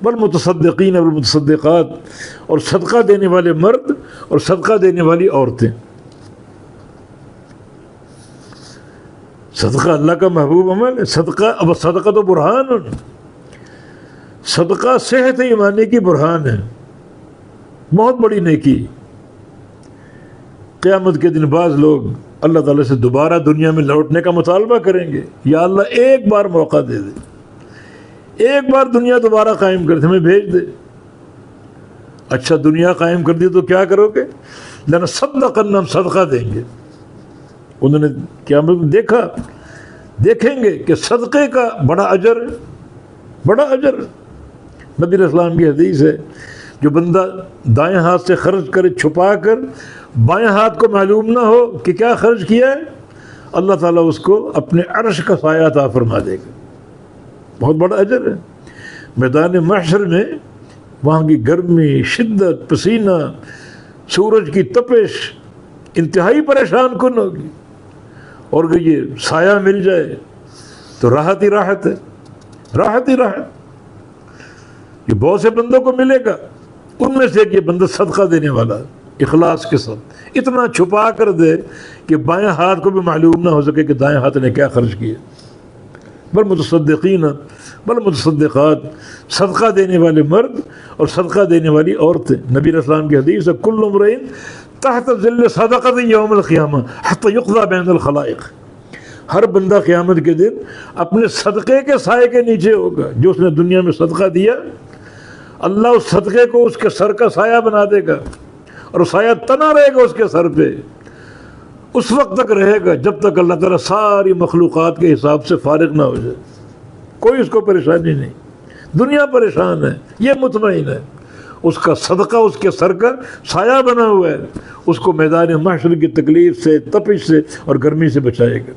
والمتصدقین والمتصدقات، اور صدقہ دینے والے مرد اور صدقہ دینے والی عورتیں۔ صدقہ اللہ کا محبوب عمل ہے۔ صدقہ تو برہان، صدقہ صحت ایمانی کی برہان ہے، بہت بڑی نیکی۔ قیامت کے دن بعض لوگ اللہ تعالیٰ سے دوبارہ دنیا میں لوٹنے کا مطالبہ کریں گے، یا اللہ ایک بار موقع دے دے، ایک بار دنیا دوبارہ قائم کر دے، ہمیں بھیج دے۔ اچھا دنیا قائم کر دی تو کیا کرو گے؟ لنصدقن، ہم صدقہ دیں گے۔ انہوں نے قیامت میں دیکھیں گے کہ صدقے کا بڑا اجر ہے، بڑا اجر۔ نبی علیہ السلام کی حدیث ہے، جو بندہ دائیں ہاتھ سے خرچ کرے چھپا کر، بائیں ہاتھ کو معلوم نہ ہو کہ کیا خرچ کیا ہے، اللہ تعالیٰ اس کو اپنے عرش کا سایہ عطا فرما دے گا، بہت بڑا اجر ہے۔ میدان محشر میں وہاں کی گرمی، شدت، پسینہ، سورج کی تپش انتہائی پریشان کن ہوگی، اور اگر یہ سایہ مل جائے تو راحت ہی راحت ہے، راحت ہی راحت۔ یہ بہت سے بندوں کو ملے گا، ان میں سے ایک یہ بندہ صدقہ دینے والا اخلاص کے ساتھ اتنا چھپا کر دے کہ بائیں ہاتھ کو بھی معلوم نہ ہو سکے کہ دائیں ہاتھ نے کیا خرچ کیا۔ والمتصدقین والمتصدقات، صدقہ دینے والے مرد اور صدقہ دینے والی عورتیں۔ نبی علیہ السلام کی حدیث ہے، کل امرئ تحت ظل صدقۃ یوم القیامہ حتی یقضی بین الخلائق، ہر بندہ قیامت کے دن اپنے صدقے کے سائے کے نیچے ہوگا۔ جو اس نے دنیا میں صدقہ دیا، اللہ اس صدقے کو اس کے سر کا سایہ بنا دے گا، اور وہ سایہ تنا رہے گا اس کے سر پہ، اس وقت تک رہے گا جب تک اللہ تعالیٰ ساری مخلوقات کے حساب سے فارغ نہ ہو جائے۔ کوئی اس کو پریشانی نہیں، دنیا پریشان ہے، یہ مطمئن ہے، اس کا صدقہ اس کے سر کا سایہ بنا ہوا ہے، اس کو میدان محشر کی تکلیف سے، تپش سے اور گرمی سے بچائے گا۔